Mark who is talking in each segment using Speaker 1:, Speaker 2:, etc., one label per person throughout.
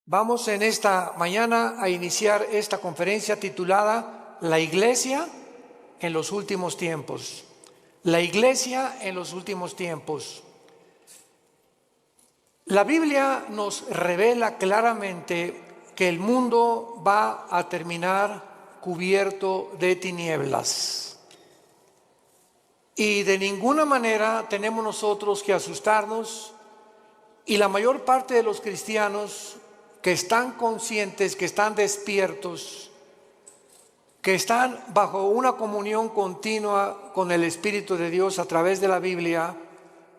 Speaker 1: Vamos en esta mañana a iniciar esta conferencia titulada La Iglesia en los últimos tiempos. La Iglesia en los últimos tiempos. La Biblia nos revela claramente que el mundo va a terminar cubierto de tinieblas. Y de ninguna manera tenemos nosotros que asustarnos, y la mayor parte de los cristianos que están conscientes, que están despiertos, que están bajo una comunión continua con el Espíritu de Dios a través de la Biblia,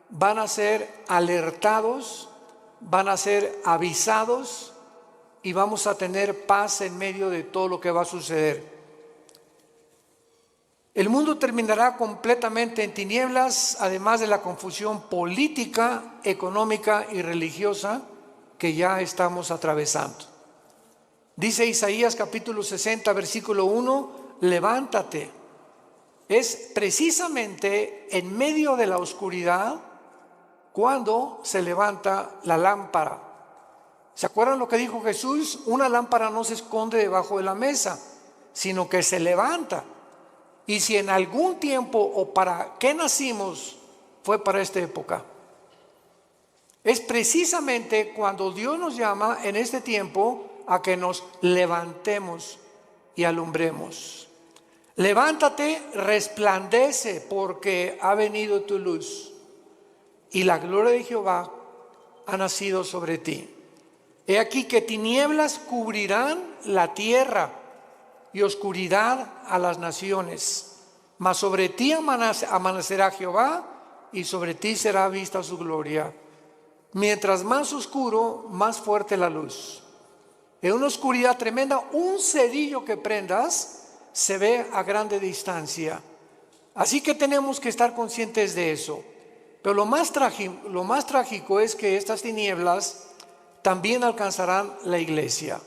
Speaker 1: van a ser alertados, van a ser avisados y vamos a tener paz en medio de todo lo que va a suceder. El mundo terminará completamente en tinieblas, además de la confusión política, económica y religiosa que ya estamos atravesando. Dice Isaías capítulo 60, versículo 1, levántate. Es precisamente en medio de la oscuridad cuando se levanta la lámpara. ¿Se acuerdan lo que dijo Jesús? Una lámpara no se esconde debajo de la mesa, sino que se levanta. Y si en algún tiempo o para qué nacimos, fue para esta época. Es precisamente cuando Dios nos llama en este tiempo a que nos levantemos y alumbremos. Levántate, resplandece, porque ha venido tu luz y la gloria de Jehová ha nacido sobre ti. He aquí que tinieblas cubrirán la tierra y oscuridad a las naciones, mas sobre ti amanecerá Jehová y sobre ti será vista su gloria. Mientras más oscuro, más fuerte la luz. En una oscuridad tremenda, un cerillo que prendas se ve a grande distancia. Así que tenemos que estar conscientes de eso. Pero lo más trágico es que estas tinieblas también alcanzarán la iglesia.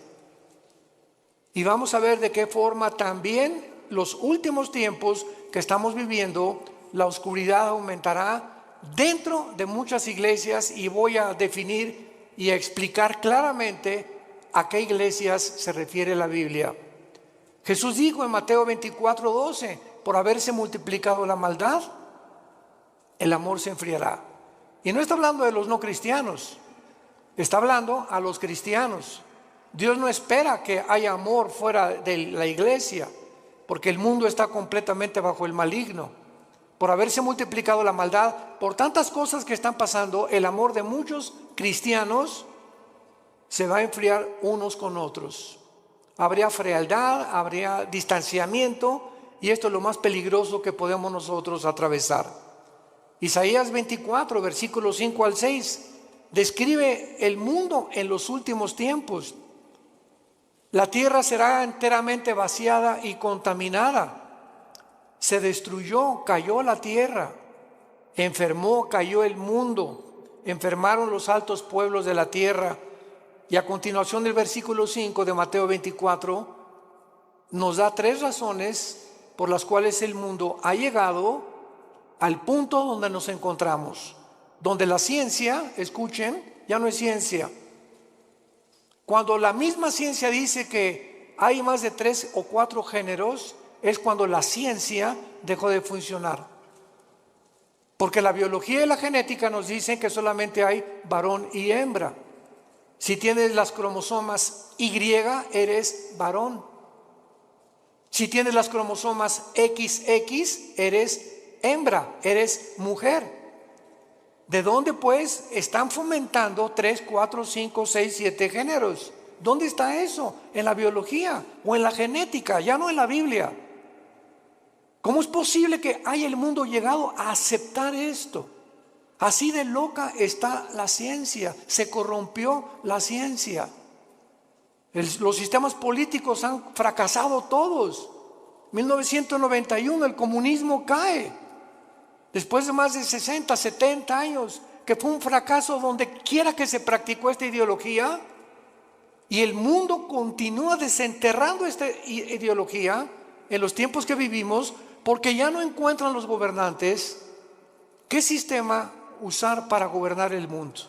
Speaker 1: Y vamos a ver de qué forma también los últimos tiempos que estamos viviendo, la oscuridad aumentará dentro de muchas iglesias, y voy a definir y a explicar claramente a qué iglesias se refiere la Biblia. Jesús dijo en Mateo 24:12, por haberse multiplicado la maldad, el amor se enfriará. Y no está hablando de los no cristianos, está hablando a los cristianos. Dios no espera que haya amor fuera de la iglesia, porque el mundo está completamente bajo el maligno. Por haberse multiplicado la maldad, por tantas cosas que están pasando, el amor de muchos cristianos se va a enfriar unos con otros. Habría frialdad, habría distanciamiento, y esto es lo más peligroso que podemos nosotros atravesar. Isaías 24, versículos 5 al 6, describe el mundo en los últimos tiempos. La tierra será enteramente vaciada y contaminada. Se destruyó, cayó la tierra, enfermó, cayó el mundo, enfermaron los altos pueblos de la tierra. Y a continuación del versículo 5 de Mateo 24 nos da 3 razones por las cuales el mundo ha llegado al punto donde nos encontramos, donde la ciencia, escuchen, ya no es ciencia. Cuando la misma ciencia dice que hay más de 3 o 4 géneros, es cuando la ciencia dejó de funcionar. Porque la biología y la genética nos dicen que solamente hay varón y hembra. Si tienes las cromosomas Y, eres varón. Si tienes las cromosomas XX, eres hembra, eres mujer. ¿De dónde pues están fomentando 3, 4, 5, 6, 7 géneros? ¿Dónde está eso? En la biología o en la genética, ya no en la Biblia. ¿Cómo es posible que haya el mundo llegado a aceptar esto? Así de loca está la ciencia, se corrompió la ciencia. Los sistemas políticos han fracasado todos. 1991 el comunismo cae. Después de más de 60, 70 años, que fue un fracaso donde quiera que se practicó esta ideología, y el mundo continúa desenterrando esta ideología, en los tiempos que vivimos, porque ya no encuentran los gobernantes qué sistema usar para gobernar el mundo.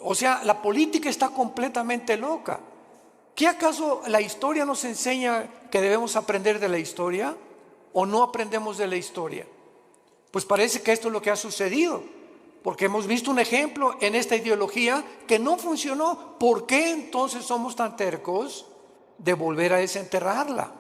Speaker 1: O sea, la política está completamente loca. ¿Qué acaso la historia nos enseña que debemos aprender de la historia o no aprendemos de la historia? Pues parece que esto es lo que ha sucedido, porque hemos visto un ejemplo en esta ideología que no funcionó. ¿Por qué entonces somos tan tercos de volver a desenterrarla?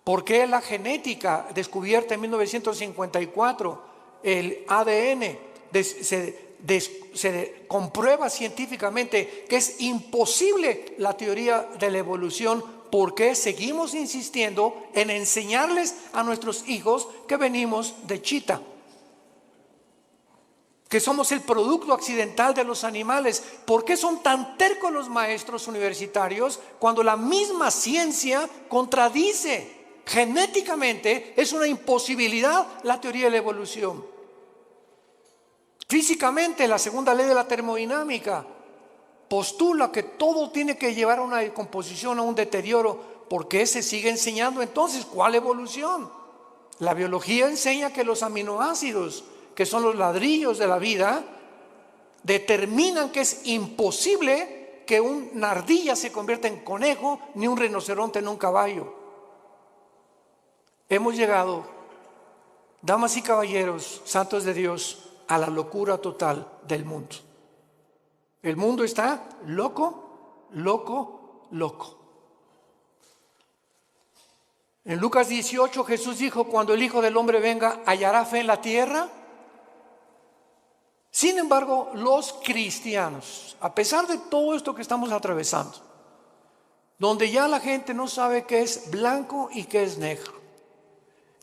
Speaker 1: ¿Por qué la genética descubierta en 1954, el ADN, se comprueba científicamente que es imposible la teoría de la evolución? ¿Por qué seguimos insistiendo en enseñarles a nuestros hijos que venimos de chita? Que somos el producto accidental de los animales. ¿Por qué son tan tercos los maestros universitarios cuando la misma ciencia contradice? Genéticamente es una imposibilidad la teoría de la evolución. Físicamente, la segunda ley de la termodinámica postula que todo tiene que llevar a una decomposición, a un deterioro. ¿Por qué se sigue enseñando entonces? ¿Cuál evolución? La biología enseña que los aminoácidos, que son los ladrillos de la vida, determinan que es imposible que una ardilla se convierta en conejo, ni un rinoceronte en un caballo. Hemos llegado, damas y caballeros, santos de Dios, a la locura total del mundo. El mundo está loco, loco, loco. En Lucas 18 Jesús dijo: cuando el Hijo del Hombre venga, ¿hallará fe en la tierra? Sin embargo, los cristianos, a pesar de todo esto que estamos atravesando, donde ya la gente no sabe qué es blanco y qué es negro,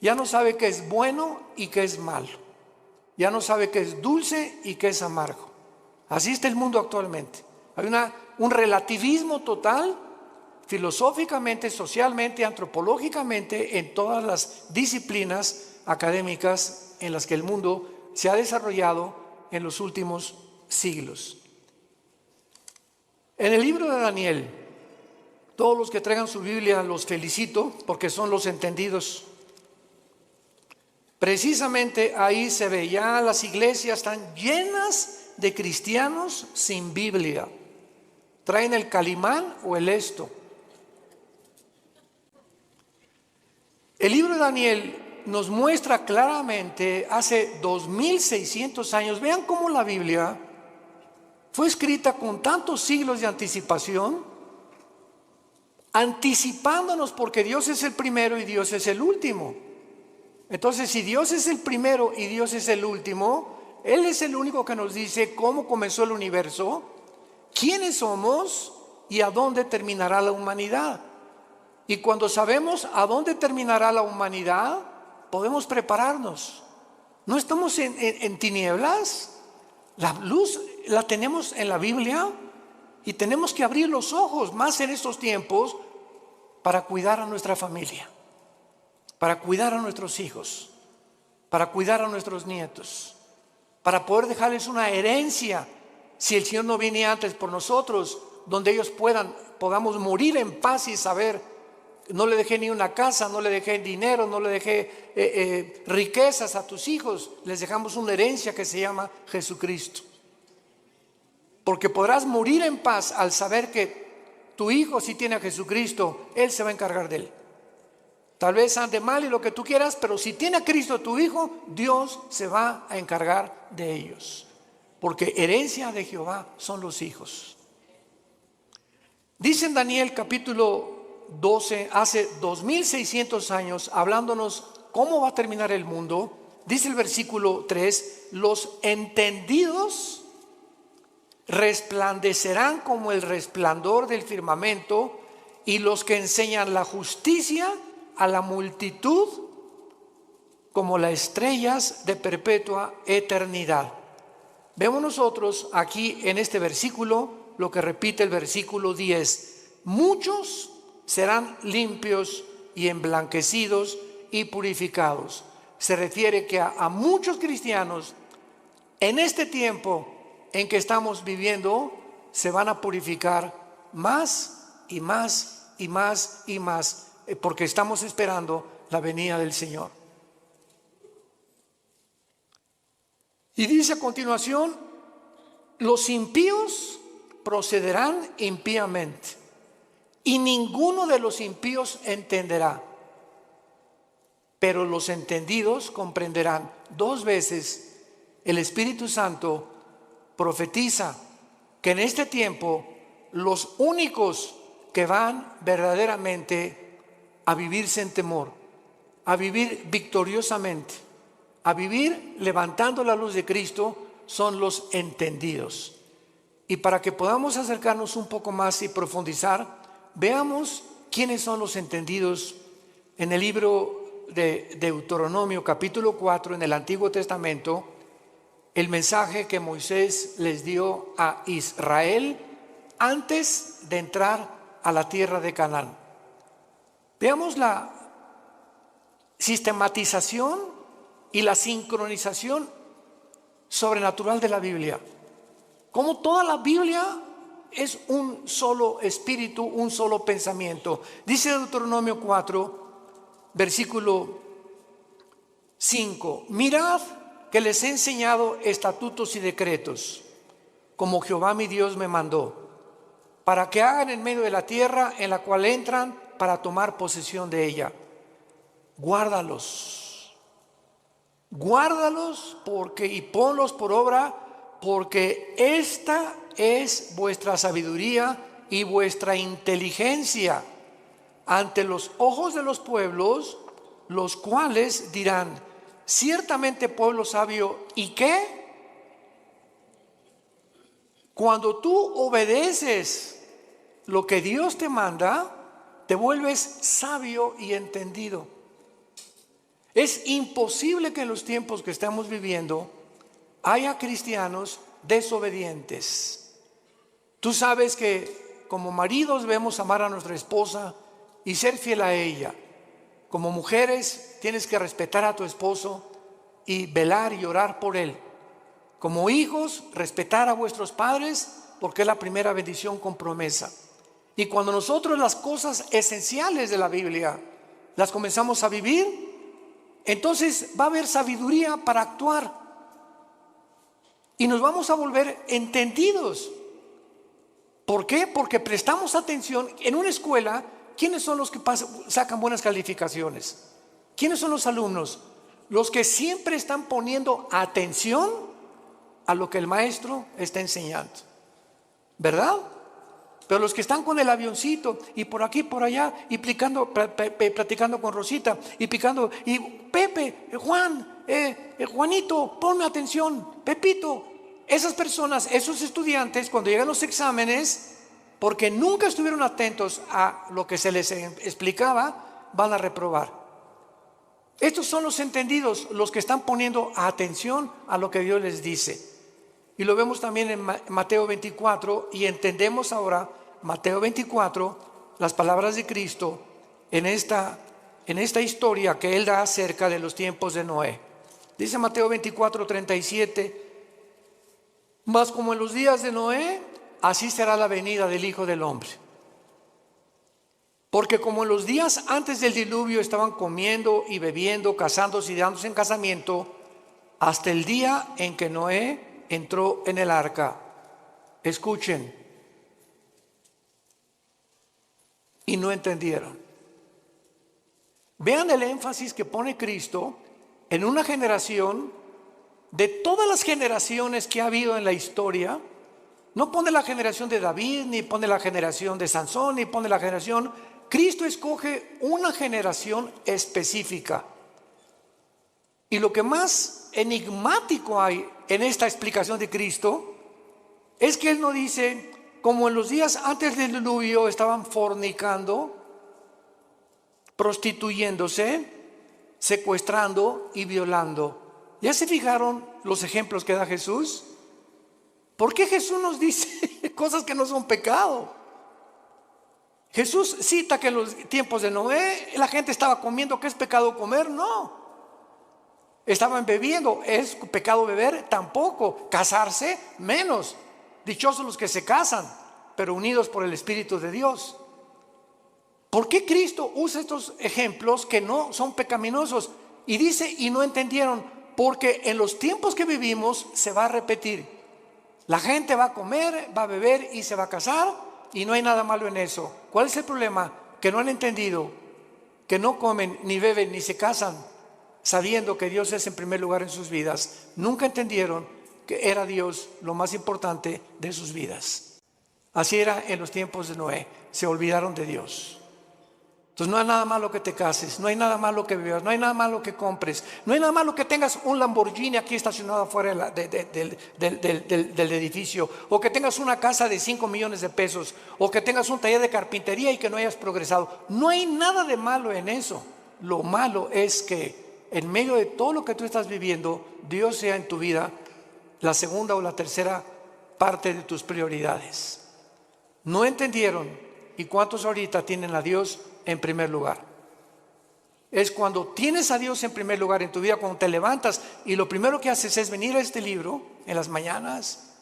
Speaker 1: ya no sabe qué es bueno y qué es malo, ya no sabe qué es dulce y qué es amargo. Así está el mundo actualmente. Hay un relativismo total, filosóficamente, socialmente, antropológicamente, en todas las disciplinas académicas en las que el mundo se ha desarrollado en los últimos siglos. En el libro de Daniel, todos los que traigan su Biblia los felicito, porque son los entendidos. Precisamente ahí se ve, ya las iglesias están llenas de cristianos sin Biblia. Traen el Calimán o el Esto. El libro de Daniel nos muestra claramente, hace 2600 años, vean cómo la Biblia fue escrita con tantos siglos de anticipación, anticipándonos, porque Dios es el primero y Dios es el último. Entonces, si Dios es el primero y Dios es el último, Él es el único que nos dice cómo comenzó el universo, quiénes somos y a dónde terminará la humanidad. Y cuando sabemos a dónde terminará la humanidad, podemos prepararnos. No estamos en tinieblas. La luz la tenemos en la Biblia y tenemos que abrir los ojos más en estos tiempos para cuidar a nuestra familia, para cuidar a nuestros hijos, para cuidar a nuestros nietos, para poder dejarles una herencia si el Señor no viene antes por nosotros, donde ellos podamos morir en paz y saber: no le dejé ni una casa, no le dejé dinero, no le dejé riquezas a tus hijos, les dejamos una herencia que se llama Jesucristo. Porque podrás morir en paz al saber que tu hijo, si tiene a Jesucristo, Él se va a encargar de él. Tal vez ande mal y lo que tú quieras, pero si tiene a Cristo tu hijo, Dios se va a encargar de ellos. Porque herencia de Jehová son los hijos. Dice en Daniel capítulo 12, hace 2600 años, hablándonos cómo va a terminar el mundo, dice el versículo 3: los entendidos resplandecerán como el resplandor del firmamento, y los que enseñan la justicia a la multitud como las estrellas de perpetua eternidad. Vemos nosotros aquí en este versículo lo que repite el versículo 10: muchos serán limpios y emblanquecidos y purificados. Se refiere que a muchos cristianos en este tiempo en que estamos viviendo se van a purificar más y más y más y más, porque estamos esperando la venida del Señor. Y dice a continuación: los impíos procederán impíamente, y ninguno de los impíos entenderá, pero los entendidos comprenderán. 2 veces el Espíritu Santo profetiza que en este tiempo los únicos que van verdaderamente a vivir sin temor, a vivir victoriosamente, a vivir levantando la luz de Cristo, son los entendidos. Y para que podamos acercarnos un poco más y profundizar, veamos quiénes son los entendidos en el libro de Deuteronomio capítulo 4 en el Antiguo Testamento. El mensaje que Moisés les dio a Israel antes de entrar a la tierra de Canaán. Veamos la sistematización y la sincronización sobrenatural de la Biblia. Como toda la Biblia es un solo espíritu, un solo pensamiento. Dice Deuteronomio 4, versículo 5: mirad que les he enseñado estatutos y decretos, como Jehová mi Dios me mandó, para que hagan en medio de la tierra en la cual entran para tomar posesión de ella. Guárdalos y ponlos por obra, porque esta es vuestra sabiduría y vuestra inteligencia ante los ojos de los pueblos, los cuales dirán: ciertamente pueblo sabio. ¿Y qué? Cuando tú obedeces lo que Dios te manda, te vuelves sabio y entendido. Es imposible que en los tiempos que estamos viviendo haya cristianos desobedientes. Tú sabes que como maridos debemos amar a nuestra esposa y ser fiel a ella. Como mujeres tienes que respetar a tu esposo y velar y orar por él. Como hijos, respetar a vuestros padres, porque es la primera bendición con promesa. Y cuando nosotros las cosas esenciales de la Biblia las comenzamos a vivir, entonces va a haber sabiduría para actuar y nos vamos a volver entendidos. ¿Por qué? Porque prestamos atención. En una escuela, ¿quiénes son los que sacan buenas calificaciones? ¿Quiénes son los alumnos? Los que siempre están poniendo atención a lo que el maestro está enseñando, ¿verdad? Pero los que están con el avioncito y por aquí, por allá, y platicando con Rosita, y picando, y Pepe, Juan, Juanito, ponme atención, Pepito. Esas personas, esos estudiantes, cuando llegan los exámenes, porque nunca estuvieron atentos a lo que se les explicaba, van a reprobar. Estos son los entendidos, los que están poniendo atención a lo que Dios les dice. Y lo vemos también en Mateo 24, y entendemos ahora Mateo 24, las palabras de Cristo en esta historia que Él da acerca de los tiempos de Noé. Dice Mateo 24, 37: mas como en los días de Noé, así será la venida del Hijo del Hombre. Porque como en los días antes del diluvio estaban comiendo y bebiendo, casándose y dándose en casamiento, hasta el día en que Noé entró en el arca. Escuchen, y no entendieron. Vean el énfasis que pone Cristo en una generación. De todas las generaciones que ha habido en la historia, no pone la generación de David, ni pone la generación de Sansón, ni pone la generación. Cristo escoge una generación específica. Y lo que más enigmático hay en esta explicación de Cristo es que Él no dice: como en los días antes del diluvio estaban fornicando, prostituyéndose, secuestrando y violando. ¿Ya se fijaron los ejemplos que da Jesús? ¿Por qué Jesús nos dice cosas que no son pecado? Jesús cita que en los tiempos de Noé la gente estaba comiendo. ¿Qué es pecado comer? No. Estaban bebiendo. ¿Es pecado beber? Tampoco. Casarse, menos. Dichosos los que se casan, pero unidos por el Espíritu de Dios. ¿Por qué Cristo usa estos ejemplos que no son pecaminosos? Y dice, y no entendieron, porque en los tiempos que vivimos se va a repetir. La gente va a comer, va a beber y se va a casar, y no hay nada malo en eso. ¿Cuál es el problema? Que no han entendido que no comen, ni beben, ni se casan, sabiendo que Dios es en primer lugar en sus vidas. Nunca entendieron que era Dios lo más importante de sus vidas. Así era en los tiempos de Noé. Se olvidaron de Dios. Entonces no hay nada malo que te cases, no hay nada malo que vivas, no hay nada malo que compres, no hay nada malo que tengas un Lamborghini aquí estacionado afuera del edificio, o que tengas una casa de 5 millones de pesos, o que tengas un taller de carpintería y que no hayas progresado. No hay nada de malo en eso. Lo malo es que en medio de todo lo que tú estás viviendo, Dios sea en tu vida la segunda o la tercera parte de tus prioridades. No entendieron. ¿Y cuántos ahorita tienen a Dios en primer lugar? Es cuando tienes a Dios en primer lugar en tu vida, cuando te levantas y lo primero que haces es venir a este libro en las mañanas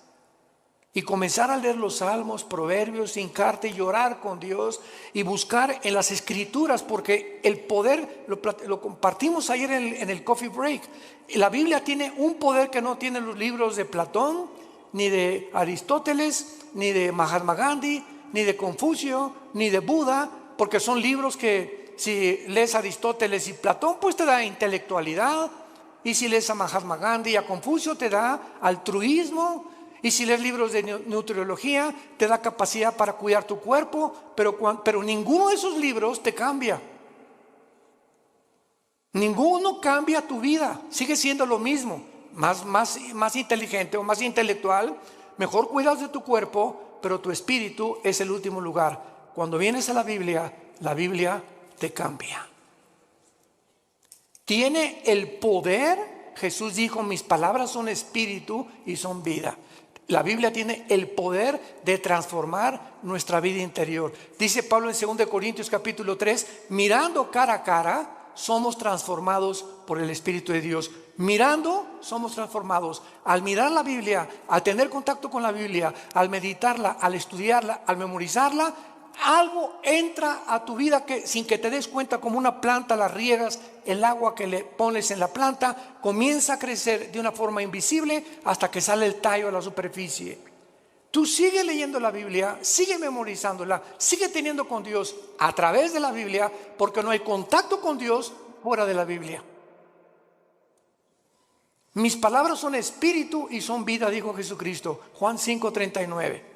Speaker 1: y comenzar a leer los salmos, proverbios, hincarte y llorar con Dios y buscar en las escrituras, porque el poder, lo compartimos ayer en el coffee break, la Biblia tiene un poder que no tienen los libros de Platón, ni de Aristóteles, ni de Mahatma Gandhi, ni de Confucio, ni de Buda, porque son libros que si lees Aristóteles y Platón, pues te da intelectualidad, y si lees a Mahatma Gandhi y a Confucio te da altruismo, y si lees libros de nutriología te da capacidad para cuidar tu cuerpo, pero ninguno de esos libros te cambia. Ninguno cambia tu vida, sigue siendo lo mismo, más inteligente o más intelectual, mejor cuidas de tu cuerpo, pero tu espíritu es el último lugar. Cuando vienes a la Biblia te cambia. Tiene el poder. Jesús dijo, mis palabras son espíritu y son vida. La Biblia tiene el poder de transformar nuestra vida interior. Dice Pablo en 2 Corintios capítulo 3, mirando cara a cara, somos transformados por el Espíritu de Dios. Mirando, somos transformados. Al mirar la Biblia, al tener contacto con la Biblia, al meditarla, al estudiarla, al memorizarla, algo entra a tu vida que sin que te des cuenta, como una planta, la riegas, el agua que le pones en la planta comienza a crecer de una forma invisible hasta que sale el tallo a la superficie. Tú sigue leyendo la Biblia, sigue memorizándola, sigue teniendo con Dios a través de la Biblia, porque no hay contacto con Dios fuera de la Biblia. Mis palabras son espíritu y son vida, dijo Jesucristo, Juan 5:39.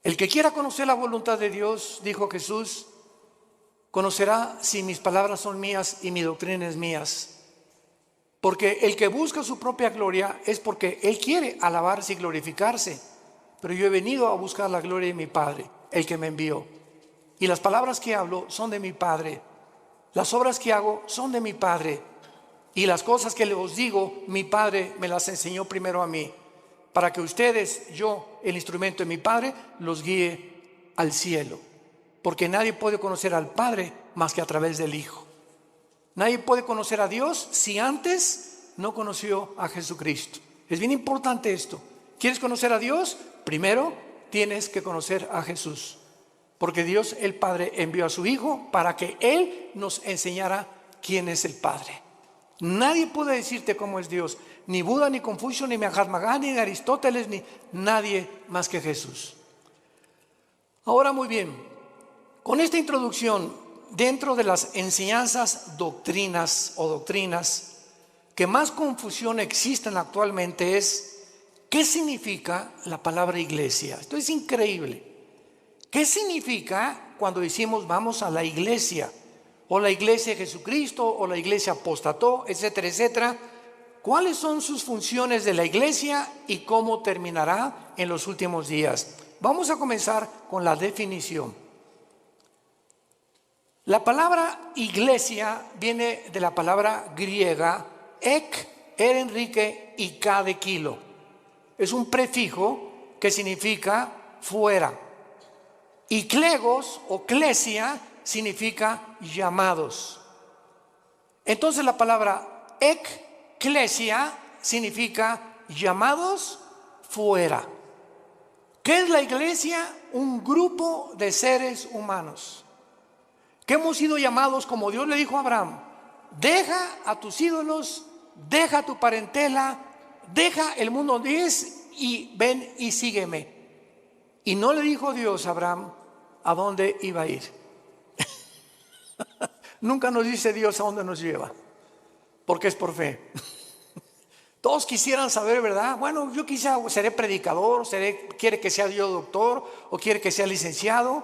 Speaker 1: El que quiera conocer la voluntad de Dios, dijo Jesús, conocerá si mis palabras son mías y mi doctrina es mías. Porque el que busca su propia gloria es porque él quiere alabarse y glorificarse. Pero yo he venido a buscar la gloria de mi Padre, el que me envió. Y las palabras que hablo son de mi Padre. Las obras que hago son de mi Padre. Y las cosas que os digo, mi Padre me las enseñó primero a mí, para que ustedes, yo, el instrumento de mi Padre, los guíe al cielo. Porque nadie puede conocer al Padre más que a través del Hijo. Nadie puede conocer a Dios si antes no conoció a Jesucristo. Es bien importante esto. ¿Quieres conocer a Dios? Primero tienes que conocer a Jesús. Porque Dios el Padre envió a su Hijo para que Él nos enseñara quién es el Padre. Nadie puede decirte cómo es Dios. Ni Buda, ni Confucio, ni Mahatma Gandhi, ni Aristóteles, ni nadie más que Jesús. Ahora muy bien, con esta introducción, dentro de las enseñanzas doctrinas que más confusión existen actualmente es ¿qué significa la palabra iglesia? Esto es increíble. ¿Qué significa cuando decimos vamos a la iglesia? O la iglesia de Jesucristo, o la iglesia apostató, etcétera, etcétera. ¿Cuáles son sus funciones de la iglesia y cómo terminará en los últimos días? Vamos a comenzar con la definición. La palabra iglesia viene de la palabra griega ek, Enrique y K de kilo. Es un prefijo que significa fuera. Y klegos o klesia significa llamados. Entonces la palabra ekklesia significa llamados fuera. ¿Qué es la iglesia? Un grupo de seres humanos. que hemos sido llamados como Dios le dijo a Abraham: deja a tus ídolos, deja tu parentela, deja el mundo donde es y ven y sígueme. Y no le dijo Dios a Abraham a dónde iba a ir. Nunca nos dice Dios a dónde nos lleva, porque es por fe. Todos quisieran saber, ¿verdad? Bueno, yo quizá seré predicador, quiere que sea yo doctor o quiere que sea licenciado,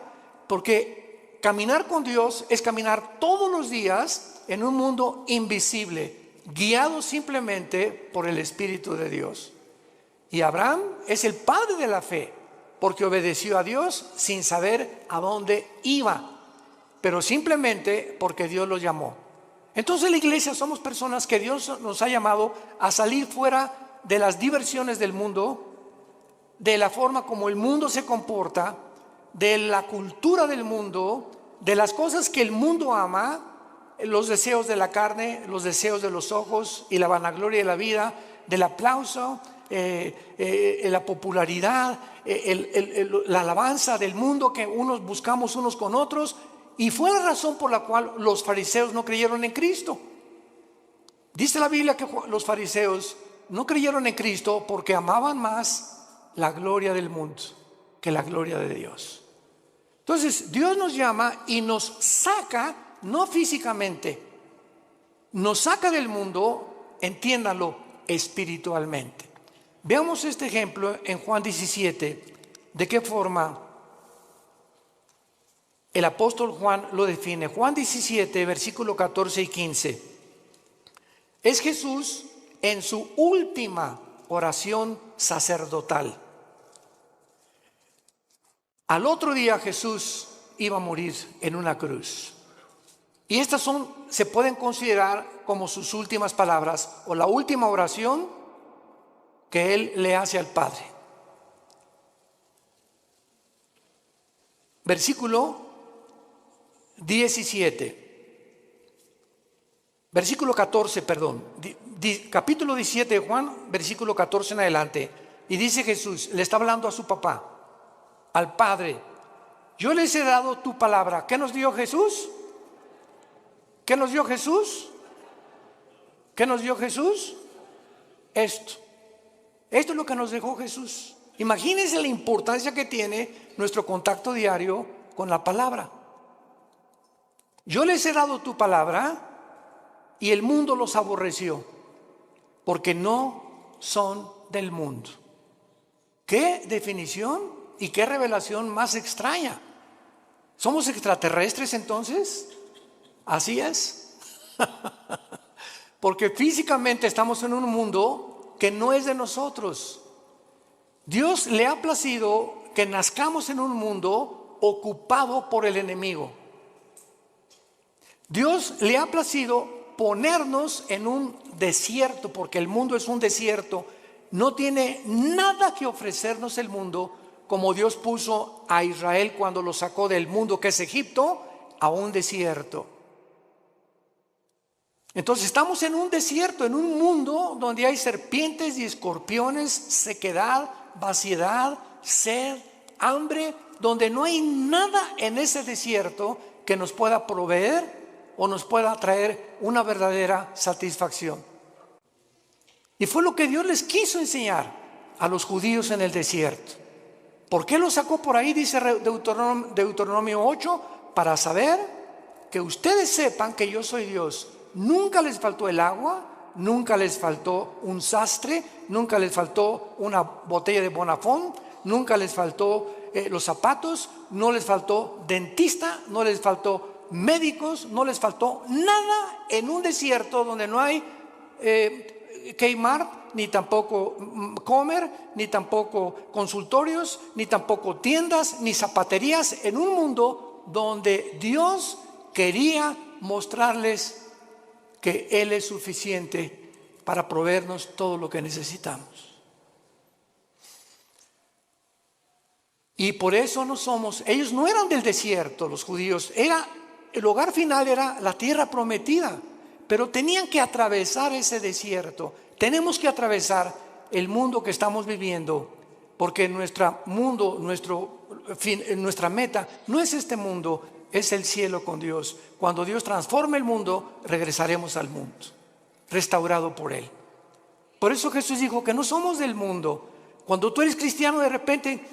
Speaker 1: porque caminar con Dios es caminar todos los días en un mundo invisible, guiado simplemente por el Espíritu de Dios. Y Abraham es el padre de la fe, porque obedeció a Dios sin saber a dónde iba, pero simplemente porque Dios lo llamó. Entonces la iglesia somos personas que Dios nos ha llamado a salir fuera de las diversiones del mundo, de la forma como el mundo se comporta, de la cultura del mundo, de las cosas que el mundo ama, los deseos de la carne, los deseos de los ojos y la vanagloria de la vida, del aplauso, la popularidad, la alabanza del mundo que unos buscamos unos con otros. Y fue la razón por la cual los fariseos no creyeron en Cristo. Dice la Biblia que los fariseos no creyeron en Cristo porque amaban más la gloria del mundo que la gloria de Dios. Entonces Dios nos llama y nos saca, no físicamente, nos saca del mundo, entiéndalo, espiritualmente. Veamos este ejemplo en Juan 17, de qué forma el apóstol Juan lo define. Juan 17, versículo 14 y 15. Es Jesús en su última oración sacerdotal. Al otro día Jesús iba a morir en una cruz. Y estas se pueden considerar como sus últimas palabras o la última oración que él le hace al Padre. Versículo 14, capítulo 17 de Juan, versículo 14 en adelante. Y dice Jesús, le está hablando a su papá, al Padre: yo les he dado tu palabra. ¿Qué nos dio Jesús? ¿Qué nos dio Jesús? ¿Qué nos dio Jesús? Esto es lo que nos dejó Jesús. Imagínense la importancia que tiene nuestro contacto diario con la palabra. Yo les he dado tu palabra y el mundo los aborreció, porque no son del mundo. ¿Qué definición y qué revelación más extraña? ¿Somos extraterrestres entonces? Así es. Porque físicamente estamos en un mundo que no es de nosotros. Dios le ha placido que nazcamos en un mundo ocupado por el enemigo. Dios le ha placido ponernos en un desierto, porque el mundo es un desierto. No tiene nada que ofrecernos el mundo, como Dios puso a Israel cuando lo sacó del mundo que es Egipto a un desierto. Entonces estamos en un desierto, en un mundo donde hay serpientes y escorpiones, sequedad, vaciedad, sed, hambre, donde no hay nada en ese desierto que nos pueda proveer o nos pueda traer una verdadera satisfacción. Y fue lo que Dios les quiso enseñar a los judíos en el desierto. ¿Por qué los sacó por ahí? Dice Deuteronomio 8, para saber que ustedes sepan que yo soy Dios. Nunca les faltó el agua, nunca les faltó un sastre, nunca les faltó una botella de Bonafont, nunca les faltó los zapatos, no les faltó dentista, no les faltó médicos, no les faltó nada en un desierto donde no hay Kmart, ni tampoco Comer, ni tampoco consultorios, ni tampoco tiendas, ni zapaterías, en un mundo donde Dios quería mostrarles que Él es suficiente para proveernos todo lo que necesitamos. Y por eso ellos no eran del desierto, los judíos, el hogar final era la tierra prometida, pero tenían que atravesar ese desierto. Tenemos que atravesar el mundo que estamos viviendo, porque nuestra meta no es este mundo, es el cielo con Dios. Cuando Dios transforme el mundo, regresaremos al mundo, restaurado por Él. Por eso Jesús dijo que no somos del mundo. Cuando tú eres cristiano, de repente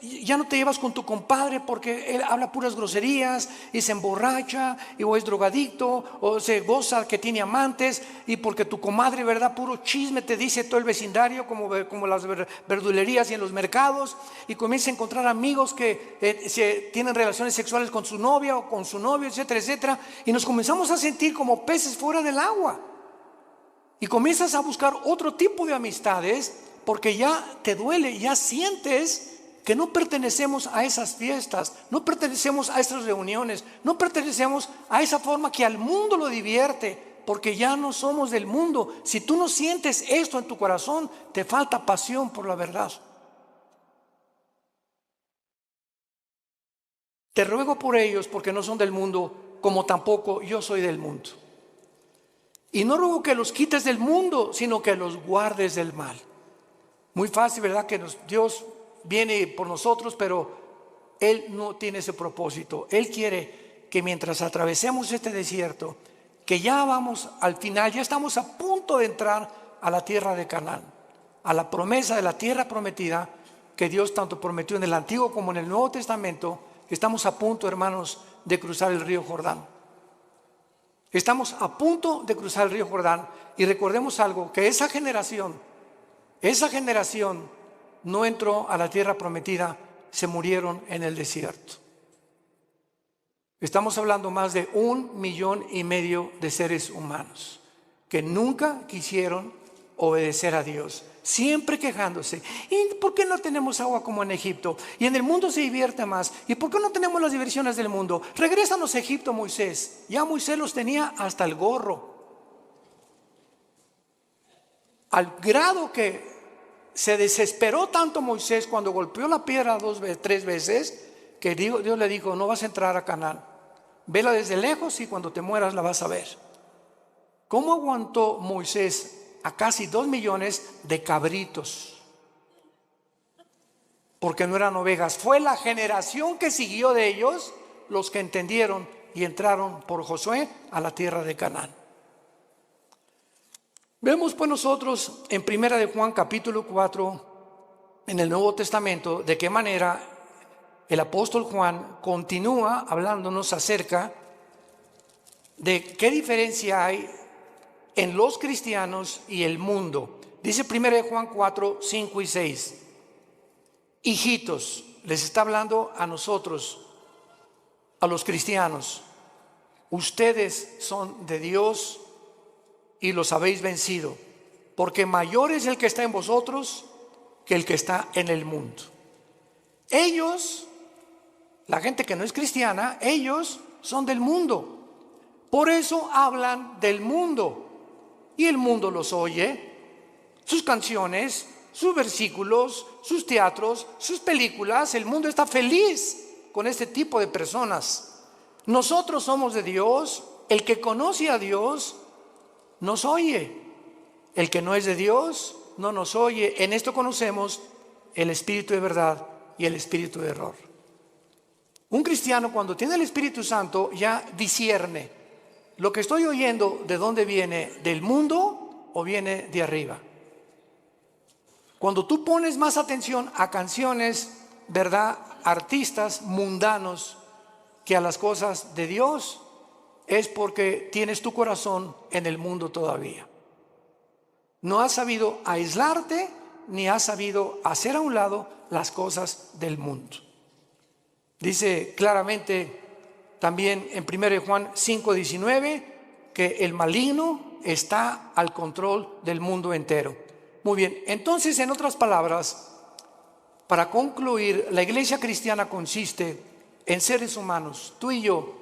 Speaker 1: ya no te llevas con tu compadre porque él habla puras groserías y se emborracha o es drogadicto o se goza que tiene amantes, y porque tu comadre, ¿verdad?, puro chisme te dice todo el vecindario, como las verdulerías y en los mercados, y comienza a encontrar amigos que tienen relaciones sexuales con su novia o con su novio, etcétera, etcétera, y nos comenzamos a sentir como peces fuera del agua, y comienzas a buscar otro tipo de amistades porque ya te duele, ya sientes que no pertenecemos a esas fiestas, no pertenecemos a esas reuniones, no pertenecemos a esa forma que al mundo lo divierte, porque ya no somos del mundo. Si tú no sientes esto en tu corazón, te falta pasión por la verdad. Te ruego por ellos, porque no son del mundo, como tampoco yo soy del mundo. Y no ruego que los quites del mundo, sino que los guardes del mal. Muy fácil, ¿verdad?, que Dios viene por nosotros, pero Él no tiene ese propósito. Él quiere que mientras atravesemos este desierto, que ya vamos al final, ya estamos a punto de entrar a la tierra de Canaán, a la promesa de la tierra prometida que Dios tanto prometió en el Antiguo como en el Nuevo Testamento. Estamos a punto, hermanos, de cruzar el río Jordán. Estamos a punto de cruzar el río Jordán, y recordemos algo, que esa generación no entró a la tierra prometida, se murieron en el desierto. Estamos hablando más de 1,5 millones de seres humanos que nunca quisieron obedecer a Dios, siempre quejándose. ¿Y por qué no tenemos agua como en Egipto? Y en el mundo se divierte más. ¿Y por qué no tenemos las diversiones del mundo? Regrésanos a Egipto, Moisés. Ya Moisés los tenía hasta el gorro, al grado que se desesperó tanto Moisés cuando golpeó la piedra 3 veces, que Dios le dijo: no vas a entrar a Canaán, vela desde lejos y cuando te mueras la vas a ver. ¿Cómo aguantó Moisés a casi 2 millones de cabritos? Porque no eran ovejas. Fue la generación que siguió de ellos los que entendieron y entraron por Josué a la tierra de Canaán. Vemos pues nosotros en 1 de Juan capítulo 4 en el Nuevo Testamento de qué manera el apóstol Juan continúa hablándonos acerca de qué diferencia hay en los cristianos y el mundo. Dice 1 de Juan 4, 5 y 6: hijitos, les está hablando a nosotros, a los cristianos, ustedes son de Dios y los habéis vencido, porque mayor es el que está en vosotros que el que está en el mundo. Ellos, la gente que no es cristiana, ellos son del mundo, por eso hablan del mundo, y el mundo los oye, sus canciones, sus versículos, sus teatros, sus películas. El mundo está feliz con este tipo de personas. Nosotros somos de Dios. El que conoce a Dios nos oye, el que no es de Dios no nos oye. En esto conocemos el espíritu de verdad y el espíritu de error. Un cristiano, cuando tiene el Espíritu Santo, ya discierne: lo que estoy oyendo, ¿de dónde viene? ¿Del mundo o viene de arriba? Cuando tú pones más atención a canciones, ¿verdad?, artistas mundanos, que a las cosas de Dios, es porque tienes tu corazón en el mundo todavía. No has sabido aislarte, ni has sabido hacer a un lado las cosas del mundo. Dice claramente también en 1 Juan 5:19 que el maligno está al control del mundo entero. Muy bien, entonces, en otras palabras, para concluir, la iglesia cristiana consiste en seres humanos. Tú y yo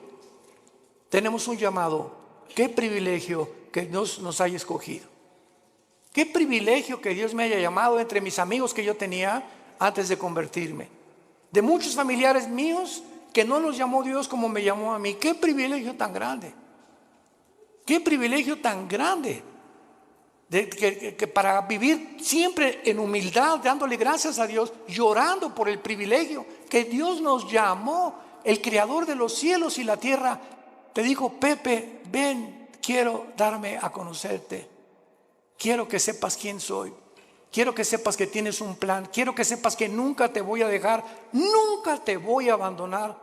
Speaker 1: tenemos un llamado. Qué privilegio que Dios nos haya escogido. Qué privilegio que Dios me haya llamado entre mis amigos que yo tenía antes de convertirme. De muchos familiares míos que no los llamó Dios como me llamó a mí. Qué privilegio tan grande. Qué privilegio tan grande. Que para vivir siempre en humildad, dándole gracias a Dios, llorando por el privilegio que Dios nos llamó, el creador de los cielos y la tierra, te dijo: Pepe, ven, quiero darme a conocerte. Quiero que sepas quién soy. Quiero que sepas que tienes un plan. Quiero que sepas que nunca te voy a dejar, nunca te voy a abandonar.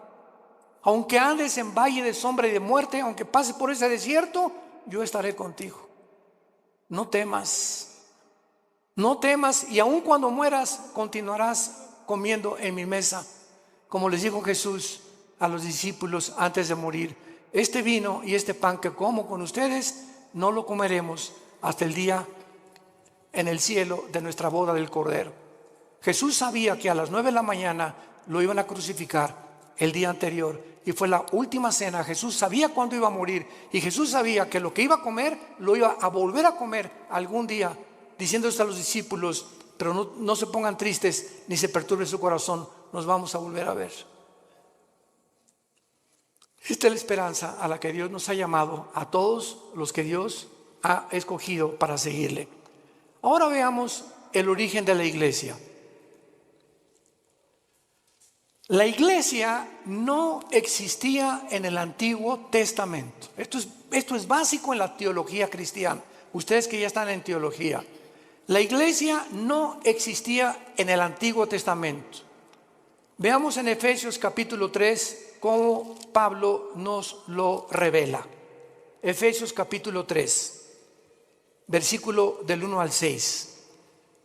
Speaker 1: Aunque andes en valle de sombra y de muerte, aunque pases por ese desierto, yo estaré contigo. No temas, no temas, y aun cuando mueras, continuarás comiendo en mi mesa. Como les dijo Jesús a los discípulos antes de morir: este vino y este pan que como con ustedes, no lo comeremos hasta el día en el cielo de nuestra boda del Cordero. Jesús sabía que a las 9 de la mañana lo iban a crucificar el día anterior, y fue la última cena. Jesús sabía cuándo iba a morir, y Jesús sabía que lo que iba a comer lo iba a volver a comer algún día, diciendo esto a los discípulos: pero no se pongan tristes ni se perturbe su corazón, nos vamos a volver a ver. Esta es la esperanza a la que Dios nos ha llamado a todos los que Dios ha escogido para seguirle. Ahora veamos el origen de la iglesia. La iglesia no existía en el Antiguo Testamento. Esto es básico en la teología cristiana. Ustedes que ya están en teología, la iglesia no existía en el Antiguo Testamento. Veamos en Efesios capítulo 3 cómo Pablo nos lo revela. Efesios capítulo 3, versículo del 1 al 6.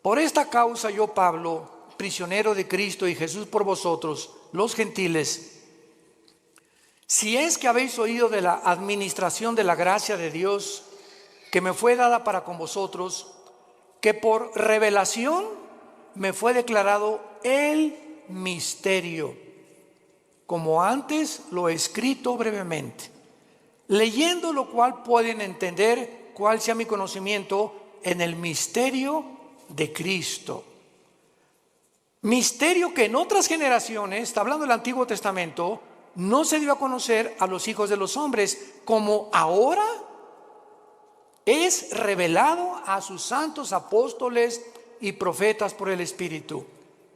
Speaker 1: Por esta causa yo, Pablo, prisionero de Cristo y Jesús por vosotros, los gentiles, si es que habéis oído de la administración de la gracia de Dios que me fue dada para con vosotros, que por revelación me fue declarado el misterio, como antes lo he escrito brevemente, leyendo lo cual pueden entender cuál sea mi conocimiento en el misterio de Cristo. Misterio que en otras generaciones, está hablando del Antiguo Testamento, no se dio a conocer a los hijos de los hombres, como ahora es revelado a sus santos apóstoles y profetas por el Espíritu.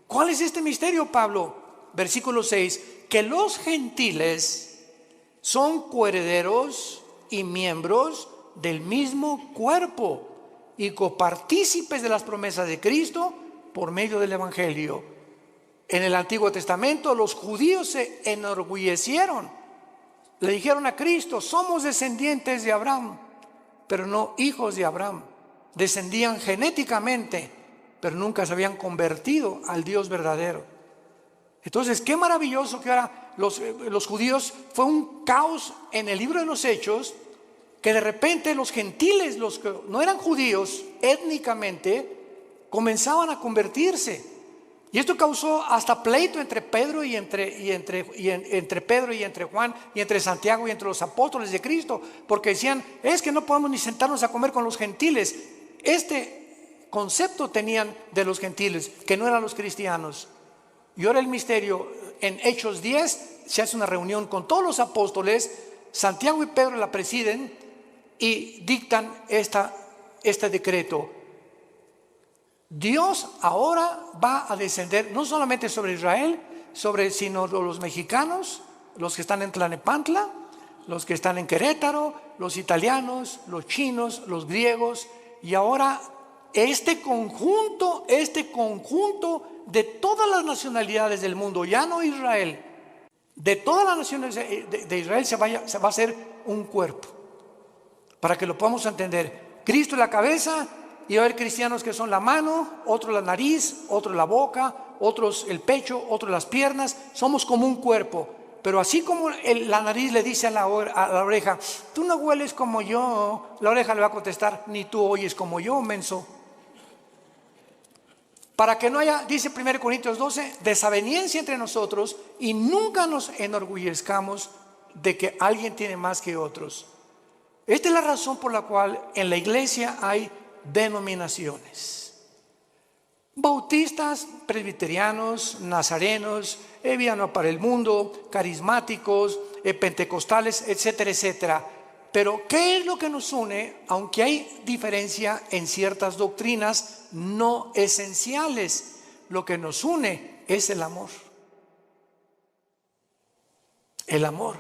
Speaker 1: ¿Cuál es este misterio, Pablo? Versículo 6, que los gentiles son coherederos y miembros del mismo cuerpo y copartícipes de las promesas de Cristo por medio del Evangelio. En el Antiguo Testamento los judíos se enorgullecieron. Le dijeron a Cristo: somos descendientes de Abraham, pero no hijos de Abraham. Descendían genéticamente, pero nunca se habían convertido al Dios verdadero. Entonces, qué maravilloso que ahora los judíos, fue un caos en el libro de los Hechos, que de repente los gentiles, los que no eran judíos étnicamente, comenzaban a convertirse. Y esto causó hasta pleito entre Pedro y entre Pedro y entre Juan y entre Santiago y entre los apóstoles de Cristo, porque decían: es que no podemos ni sentarnos a comer con los gentiles. Este concepto tenían de los gentiles, que no eran los cristianos. Y ahora el misterio, en Hechos 10 se hace una reunión con todos los apóstoles, Santiago y Pedro la presiden y dictan este decreto. Dios ahora va a descender no solamente sobre Israel, sino los mexicanos, los que están en Tlalnepantla, los que están en Querétaro, los italianos, los chinos, los griegos, y ahora este conjunto de todas las nacionalidades del mundo, ya no Israel, de todas las naciones de Israel se va a hacer un cuerpo. Para que lo podamos entender, Cristo es la cabeza, y va a haber cristianos que son la mano, otros la nariz, otros la boca, otros el pecho, otros las piernas. Somos como un cuerpo. Pero así como la nariz le dice a la oreja: tú no hueles como yo, la oreja le va a contestar: ni tú oyes como yo, menso. Para que no haya, dice 1 Corintios 12, desaveniencia entre nosotros, y nunca nos enorgullezcamos de que alguien tiene más que otros. Esta es la razón por la cual en la iglesia hay denominaciones: bautistas, presbiterianos, nazarenos, Vida para el Mundo, carismáticos, pentecostales, etcétera, etcétera. Pero ¿qué es lo que nos une? Aunque hay diferencia en ciertas doctrinas no esenciales, lo que nos une es el amor. El amor.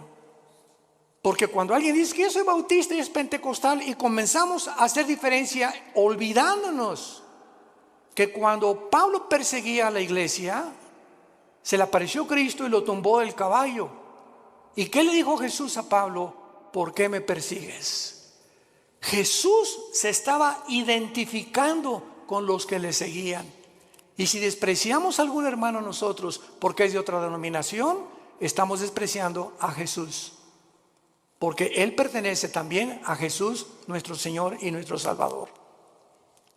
Speaker 1: Porque cuando alguien dice que yo soy bautista y es pentecostal, y comenzamos a hacer diferencia, olvidándonos que cuando Pablo perseguía a la iglesia, se le apareció Cristo y lo tumbó del caballo. ¿Y qué le dijo Jesús a Pablo? ¿Por qué me persigues? Jesús se estaba identificando con los que le seguían. Y si despreciamos a algún hermano nosotros porque es de otra denominación, estamos despreciando a Jesús. Porque Él pertenece también a Jesús, nuestro Señor y nuestro Salvador.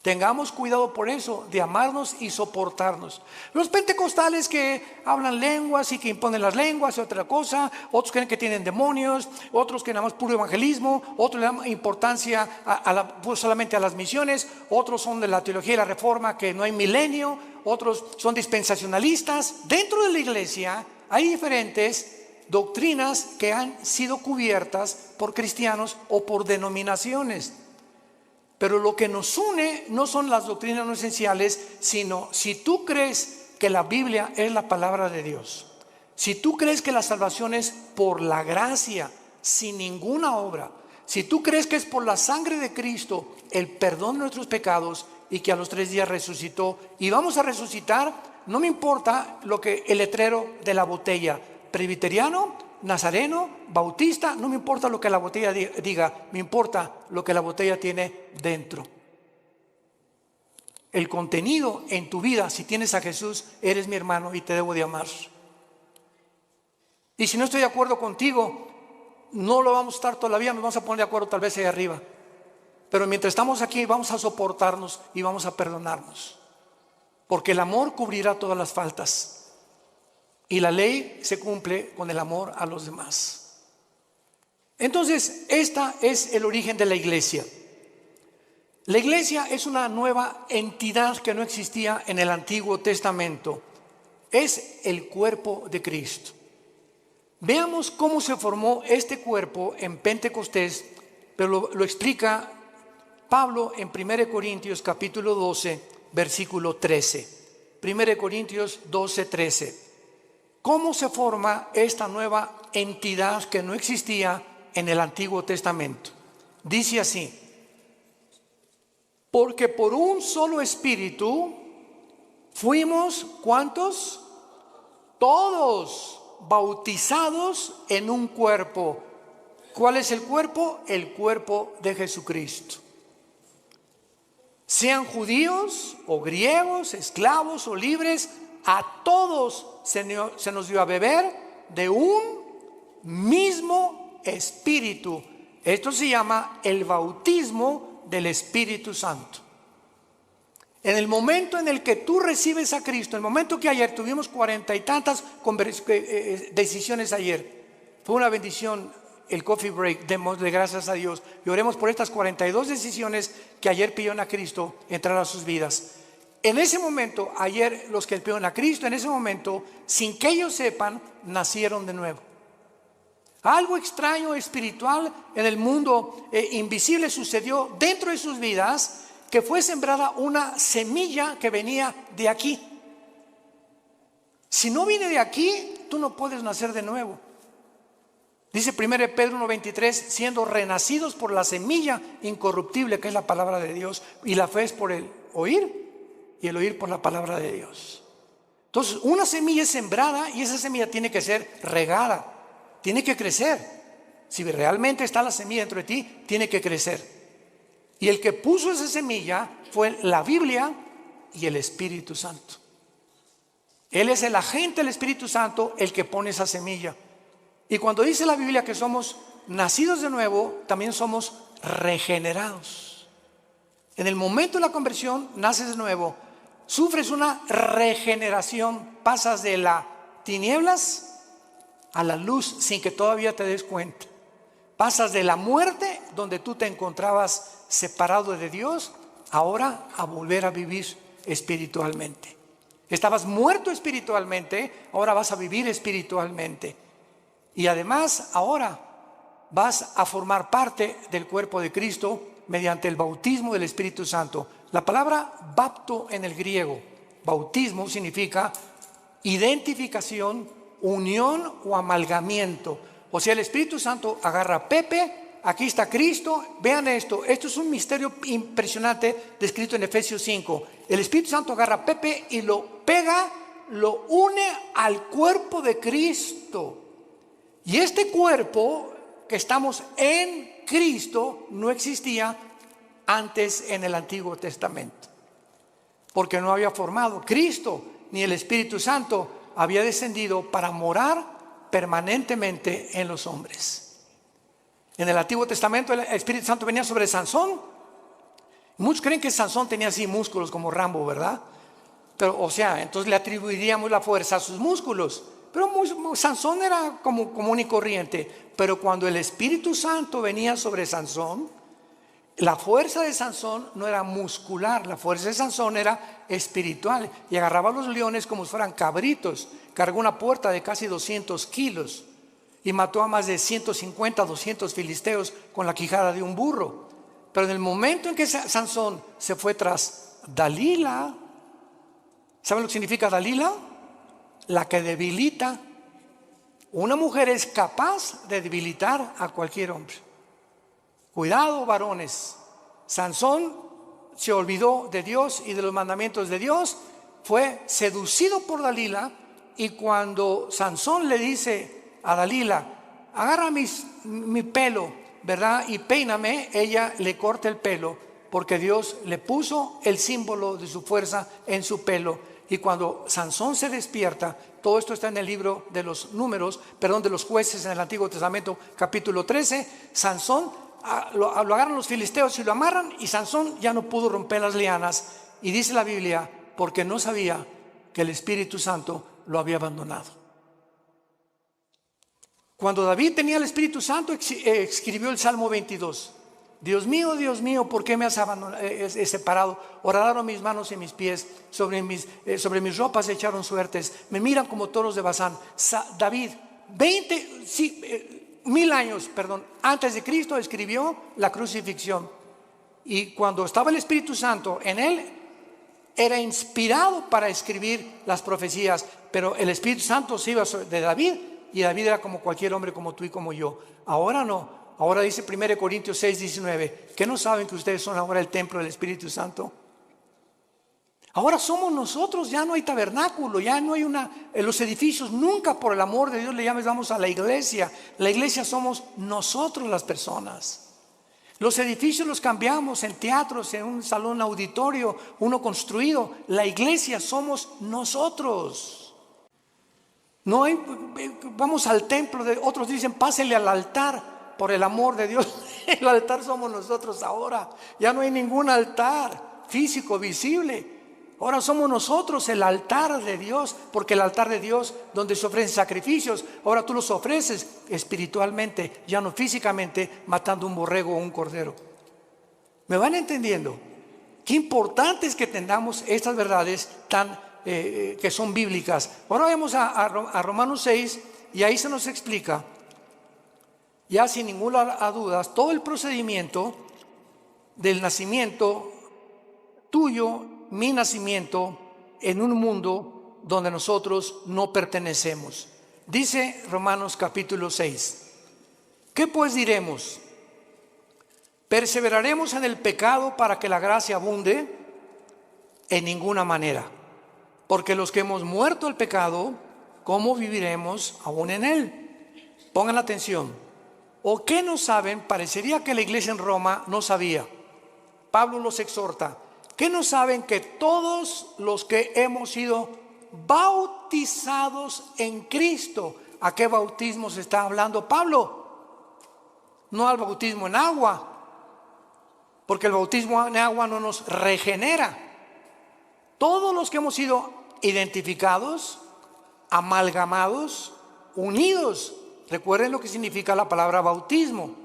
Speaker 1: Tengamos cuidado por eso, de amarnos y soportarnos. Los pentecostales que hablan lenguas y que imponen las lenguas es otra cosa. Otros creen que tienen demonios. Otros que nada más puro evangelismo. Otros le dan importancia pues solamente a las misiones. Otros son de la teología y la reforma, que no hay milenio. Otros son dispensacionalistas. Dentro de la iglesia hay diferentes doctrinas que han sido cubiertas por cristianos o por denominaciones. Pero lo que nos une no son las doctrinas no esenciales, sino si tú crees que la Biblia es la palabra de Dios, si tú crees que la salvación es por la gracia, sin ninguna obra, si tú crees que es por la sangre de Cristo el perdón de nuestros pecados y que a los 3 días resucitó y vamos a resucitar, no me importa lo que el letrero de la botella, presbiteriano, nazareno, bautista, no me importa lo que la botella diga, me importa lo que la botella tiene dentro. El contenido en tu vida, si tienes a Jesús, eres mi hermano y te debo de amar. Y si no estoy de acuerdo contigo, no lo vamos a estar todavía, nos vamos a poner de acuerdo tal vez ahí arriba. Pero mientras estamos aquí vamos a soportarnos y vamos a perdonarnos. Porque el amor cubrirá todas las faltas. Y la ley se cumple con el amor a los demás. Entonces, este es el origen de la iglesia. La iglesia es una nueva entidad que no existía en el Antiguo Testamento. Es el cuerpo de Cristo. Veamos cómo se formó este cuerpo en Pentecostés, pero lo explica Pablo en 1 Corintios capítulo 12, versículo 13. 1 Corintios 12, 13. ¿Cómo se forma esta nueva entidad que no existía en el Antiguo Testamento? Dice así: porque por un solo espíritu fuimos, ¿cuántos? Todos bautizados en un cuerpo. ¿Cuál es el cuerpo? El cuerpo de Jesucristo. Sean judíos o griegos, esclavos o libres, a todos se nos dio a beber de un mismo espíritu. Esto se llama el bautismo del Espíritu Santo. En el momento en el que tú recibes a Cristo, el momento que ayer tuvimos 40 y tantas decisiones ayer, fue una bendición el coffee break, démosle gracias a Dios y oremos por estas 42 decisiones que ayer pidieron a Cristo entrar a sus vidas. En ese momento, ayer los que pidieron a Cristo, en ese momento, sin que ellos sepan, nacieron de nuevo. Algo extraño espiritual en el mundo invisible sucedió dentro de sus vidas, que fue sembrada una semilla que venía de aquí. Si no viene de aquí, tú no puedes nacer de nuevo. Dice 1 Pedro 1:23, siendo renacidos por la semilla incorruptible que es la palabra de Dios, y la fe es por el oír y el oír por la palabra de Dios. Entonces una semilla es sembrada y esa semilla tiene que ser regada, tiene que crecer. Si realmente está la semilla dentro de ti, tiene que crecer. Y el que puso esa semilla fue la Biblia y el Espíritu Santo. Él es el agente del Espíritu Santo el que pone esa semilla. Y cuando dice la Biblia que somos nacidos de nuevo, también somos regenerados. En el momento de la conversión, naces de nuevo, sufres una regeneración, pasas de las tinieblas a la luz sin que todavía te des cuenta. Pasas de la muerte, donde tú te encontrabas separado de Dios, ahora a volver a vivir espiritualmente. Estabas muerto espiritualmente, ahora vas a vivir espiritualmente. Y además ahora vas a formar parte del cuerpo de Cristo mediante el bautismo del Espíritu Santo. La palabra bapto en el griego, bautismo, significa identificación unión o amalgamiento. O sea, el Espíritu Santo agarra a Pepe, aquí está Cristo, vean esto es un misterio impresionante descrito en Efesios 5. El Espíritu Santo agarra a Pepe y lo pega, lo une al cuerpo de Cristo. Y este cuerpo que estamos en Cristo no existía antes en el Antiguo Testamento, porque no había formado. Cristo ni el Espíritu Santo había descendido para morar permanentemente en los hombres. En el Antiguo Testamento el Espíritu Santo venía sobre Sansón. Muchos creen que Sansón tenía así músculos como Rambo, ¿verdad? Pero, o sea, entonces le atribuiríamos la fuerza a sus músculos. Pero Sansón era como común y corriente. Pero cuando el Espíritu Santo venía sobre Sansón, la fuerza de Sansón no era muscular, la fuerza de Sansón era espiritual. Y agarraba a los leones como si fueran cabritos. Cargó una puerta de casi 200 kilos y mató a más de 150, 200 filisteos con la quijada de un burro. Pero en el momento en que Sansón se fue tras Dalila, ¿saben lo que significa Dalila? La que debilita. Una mujer es capaz de debilitar a cualquier hombre. Cuidado, varones. Sansón se olvidó de Dios y de los mandamientos de Dios, fue seducido por Dalila, y cuando Sansón le dice a Dalila, agarra mi pelo, ¿verdad? Y peíname, ella le corta el pelo, porque Dios le puso el símbolo de su fuerza en su pelo. Y cuando Sansón se despierta, todo esto está en el libro de los números, de los jueces en el Antiguo Testamento, capítulo 13, Sansón lo agarran los filisteos y lo amarran, y Sansón ya no pudo romper las lianas. Y dice la Biblia, porque no sabía que el Espíritu Santo lo había abandonado. Cuando David tenía el Espíritu Santo, escribió el Salmo 22. Dios mío, ¿por qué me has separado? Horadaron mis manos y mis pies, sobre mis ropas echaron suertes, me miran como toros de Basán. David, 1000 años antes de Cristo, escribió la crucifixión. Y cuando estaba el Espíritu Santo en él, era inspirado para escribir las profecías. Pero el Espíritu Santo se iba de David, y David era como cualquier hombre, como tú y como yo. Ahora no. Ahora dice 1 Corintios 6, 19, ¿qué no saben que ustedes son ahora el templo del Espíritu Santo? Ahora somos nosotros, ya no hay tabernáculo, ya no hay los edificios, nunca, por el amor de Dios, le llamamos a la iglesia. La iglesia somos nosotros las personas. Los edificios los cambiamos en teatros, en un salón auditorio, uno construido. La iglesia somos nosotros. No hay, vamos al templo, otros dicen pásenle al altar. Por el amor de Dios, el altar somos nosotros ahora. Ya no hay ningún altar físico, visible. Ahora somos nosotros el altar de Dios, porque el altar de Dios, donde se ofrecen sacrificios, ahora tú los ofreces espiritualmente, ya no físicamente, matando un borrego o un cordero. ¿Me van entendiendo? Qué importante es que tengamos estas verdades que son bíblicas. Ahora vamos a Romanos 6, y ahí se nos explica, ya sin ninguna duda, todo el procedimiento del nacimiento tuyo, mi nacimiento, en un mundo donde nosotros no pertenecemos. Dice Romanos capítulo 6, ¿qué pues diremos? ¿Perseveraremos en el pecado para que la gracia abunde? En ninguna manera, porque los que hemos muerto al pecado, ¿cómo viviremos aún en él? Pongan atención. ¿O qué no saben? Parecería que la iglesia en Roma no sabía. Pablo los exhorta. ¿Qué no saben? Que todos los que hemos sido bautizados en Cristo. ¿A qué bautismo se está hablando Pablo? No al bautismo en agua, porque el bautismo en agua no nos regenera. Todos los que hemos sido identificados, amalgamados, unidos. Recuerden lo que significa la palabra bautismo: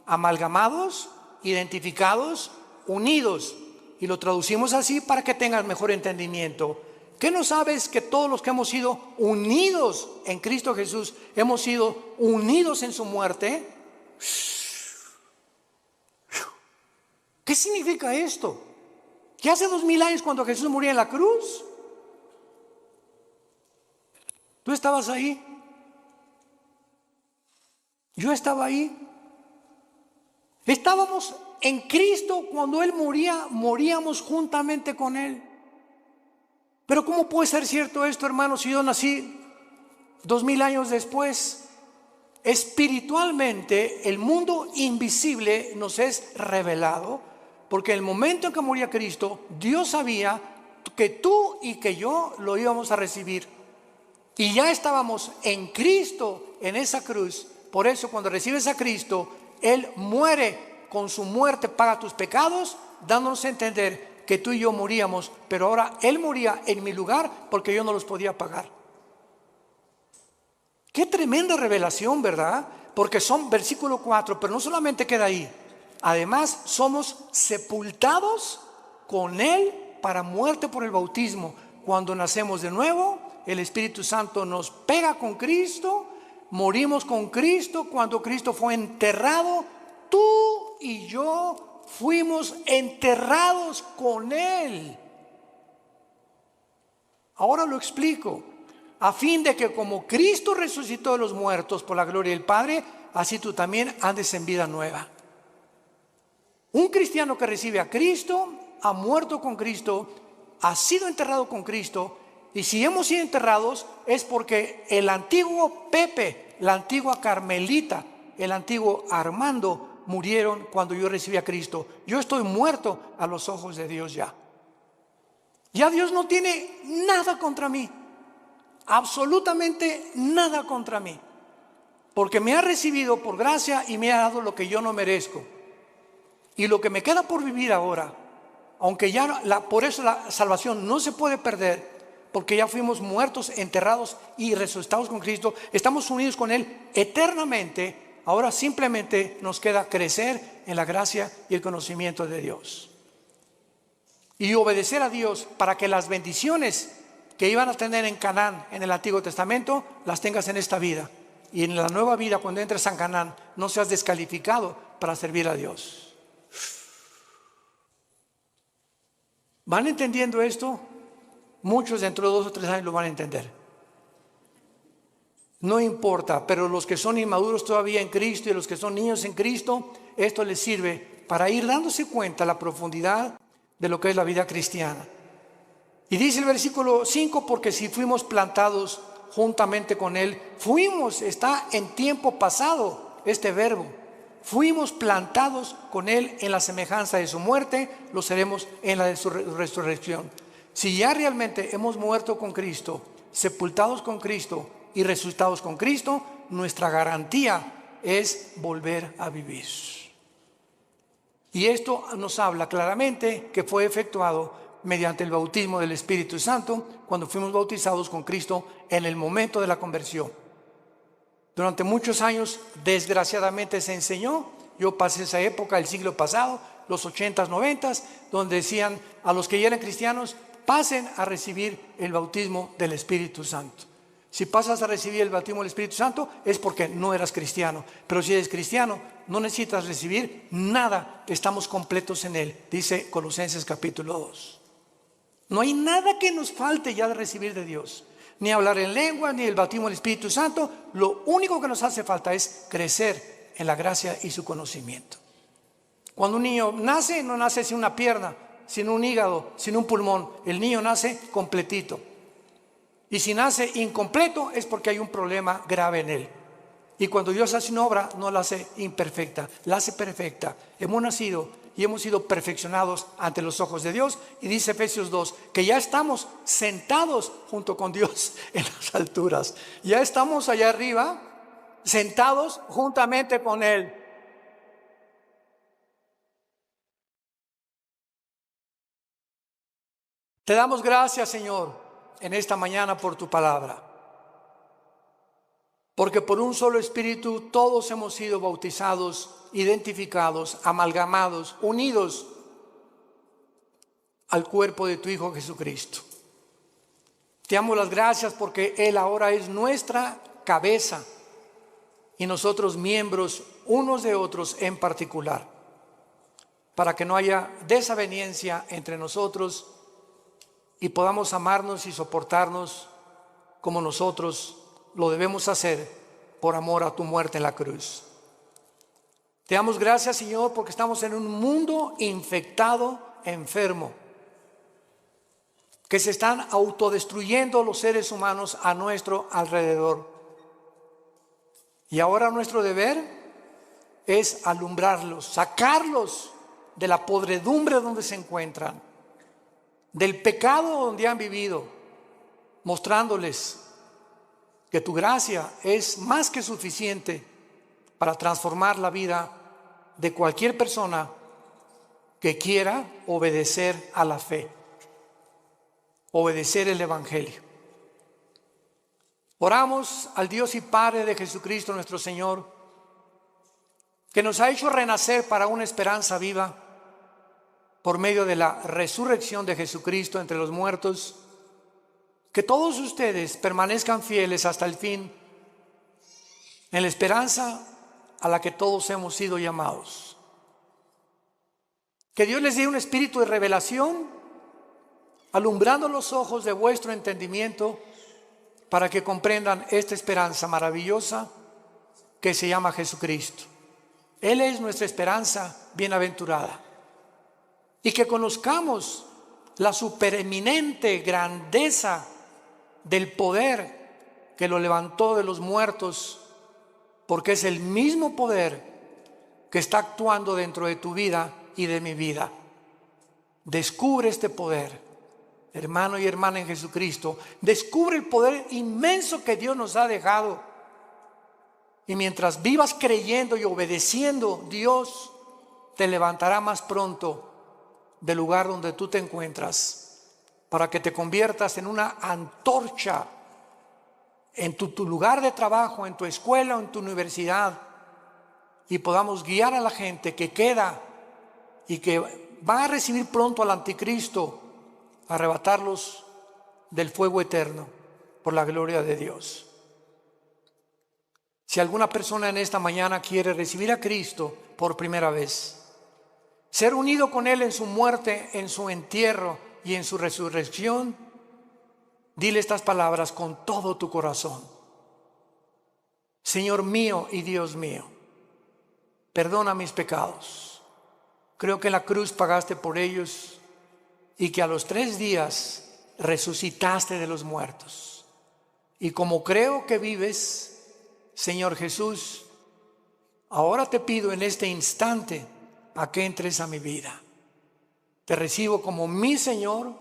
Speaker 1: amalgamados, identificados, unidos. Y lo traducimos así para que tengan mejor entendimiento. ¿Qué no sabes? Que todos los que hemos sido unidos en Cristo Jesús, hemos sido unidos en su muerte. ¿Qué significa esto? Que hace 2000 años, cuando Jesús murió en la cruz, ¿Tú estabas ahí? Yo estaba ahí. Estábamos en Cristo cuando Él moría, moríamos juntamente con Él. Pero ¿cómo puede ser cierto esto, hermanos, si yo nací 2000 años después? Espiritualmente, el mundo invisible nos es revelado, porque en el momento en que moría Cristo, Dios sabía que tú y que yo lo íbamos a recibir. Y ya estábamos en Cristo, en esa cruz. Por eso cuando recibes a Cristo, Él muere, con su muerte paga tus pecados, dándonos a entender que tú y yo moríamos, pero ahora Él moría en mi lugar porque yo no los podía pagar. Qué tremenda revelación, ¿verdad? Porque son versículo 4, pero no solamente queda ahí. Además, somos sepultados con Él para muerte por el bautismo. Cuando nacemos de nuevo, el Espíritu Santo nos pega con Cristo, morimos con Cristo. Cuando Cristo fue enterrado, tú y yo fuimos enterrados con Él. Ahora lo explico. A fin de que como Cristo resucitó de los muertos por la gloria del Padre, así tú también andes en vida nueva. Un cristiano que recibe a Cristo, ha muerto con Cristo, ha sido enterrado con Cristo, y si hemos sido enterrados es porque el antiguo Pepe, la antigua Carmelita, el antiguo Armando murieron cuando yo recibí a Cristo. Yo estoy muerto a los ojos de Dios ya. Ya Dios no tiene nada contra mí. Absolutamente nada contra mí, porque me ha recibido por gracia y me ha dado lo que yo no merezco. Y lo que me queda por vivir ahora, aunque ya por eso la salvación no se puede perder, porque ya fuimos muertos, enterrados y resucitados con Cristo, estamos unidos con Él eternamente. Ahora simplemente nos queda crecer en la gracia y el conocimiento de Dios y obedecer a Dios para que las bendiciones que iban a tener en Canaán en el Antiguo Testamento las tengas en esta vida, y en la nueva vida, cuando entres a Canaán, no seas descalificado para servir a Dios. ¿Van entendiendo esto? Muchos dentro de 2 o 3 años lo van a entender. No importa, pero los que son inmaduros todavía en Cristo y los que son niños en Cristo, esto les sirve para ir dándose cuenta la profundidad de lo que es la vida cristiana. Y dice el versículo 5, porque si fuimos plantados juntamente con Él, fuimos, está en tiempo pasado este verbo, fuimos plantados con Él en la semejanza de su muerte, lo seremos en la de su resurrección. Si ya realmente hemos muerto con Cristo, sepultados con Cristo y resucitados con Cristo, nuestra garantía es volver a vivir. Y esto nos habla claramente que fue efectuado mediante el bautismo del Espíritu Santo, cuando fuimos bautizados con Cristo en el momento de la conversión. Durante muchos años, desgraciadamente, se enseñó, yo pasé esa época, el siglo pasado, los 80s, 90s, donde decían a los que ya eran cristianos, pasen a recibir el bautismo del Espíritu Santo. Si pasas a recibir el bautismo del Espíritu Santo es porque no eras cristiano, pero si eres cristiano no necesitas recibir nada, estamos completos en Él, dice Colosenses capítulo 2. No hay nada que nos falte ya de recibir de Dios, ni hablar en lengua, ni el bautismo del Espíritu Santo. Lo único que nos hace falta es crecer en la gracia y su conocimiento. Cuando un niño nace, no nace sin una pierna, sin un hígado, sin un pulmón. El niño nace completito. Y si nace incompleto es porque hay un problema grave en él. Y cuando Dios hace una obra, no la hace imperfecta, la hace perfecta. Hemos nacido y hemos sido perfeccionados ante los ojos de Dios. Y dice Efesios 2, que ya estamos sentados junto con Dios en las alturas. Ya estamos allá arriba, sentados juntamente con Él. Te damos gracias, Señor, en esta mañana por tu palabra. Porque por un solo Espíritu todos hemos sido bautizados, identificados, amalgamados, unidos al cuerpo de tu Hijo Jesucristo. Te damos las gracias porque Él ahora es nuestra cabeza y nosotros miembros unos de otros en particular, para que no haya desaveniencia entre nosotros y podamos amarnos y soportarnos como nosotros lo debemos hacer por amor a tu muerte en la cruz. Te damos gracias, Señor, porque estamos en un mundo infectado, enfermo, que se están autodestruyendo los seres humanos a nuestro alrededor. Y ahora nuestro deber es alumbrarlos, sacarlos de la podredumbre donde se encuentran, del pecado donde han vivido, mostrándoles que tu gracia es más que suficiente para transformar la vida de cualquier persona que quiera obedecer a la fe, obedecer el Evangelio. Oramos al Dios y Padre de Jesucristo nuestro Señor, que nos ha hecho renacer para una esperanza viva por medio de la resurrección de Jesucristo entre los muertos. Que todos ustedes permanezcan fieles hasta el fin en la esperanza a la que todos hemos sido llamados. Que Dios les dé un espíritu de revelación, alumbrando los ojos de vuestro entendimiento, para que comprendan esta esperanza maravillosa que se llama Jesucristo. Él es nuestra esperanza bienaventurada. Y que conozcamos la supereminente grandeza del poder que lo levantó de los muertos, porque es el mismo poder que está actuando dentro de tu vida y de mi vida. Descubre este poder, hermano y hermana en Jesucristo. Descubre el poder inmenso que Dios nos ha dejado. Y mientras vivas creyendo y obedeciendo, Dios te levantará más pronto del lugar donde tú te encuentras, para que te conviertas en una antorcha en tu lugar de trabajo, en tu escuela o en tu universidad, y podamos guiar a la gente que queda y que va a recibir pronto al anticristo, arrebatarlos del fuego eterno por la gloria de Dios. Si alguna persona en esta mañana quiere recibir a Cristo por primera vez, ser unido con Él en su muerte, en su entierro y en su resurrección, dile estas palabras con todo tu corazón. Señor mío y Dios mío, perdona mis pecados. Creo que en la cruz pagaste por ellos y que a los 3 días resucitaste de los muertos. Y como creo que vives, Señor Jesús, ahora te pido en este instante a que entres a mi vida. Te recibo como mi Señor.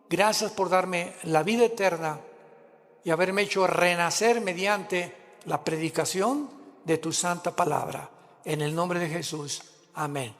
Speaker 1: Gracias por darme la vida eterna y haberme hecho renacer mediante la predicación de tu santa palabra. En el nombre de Jesús. Amén.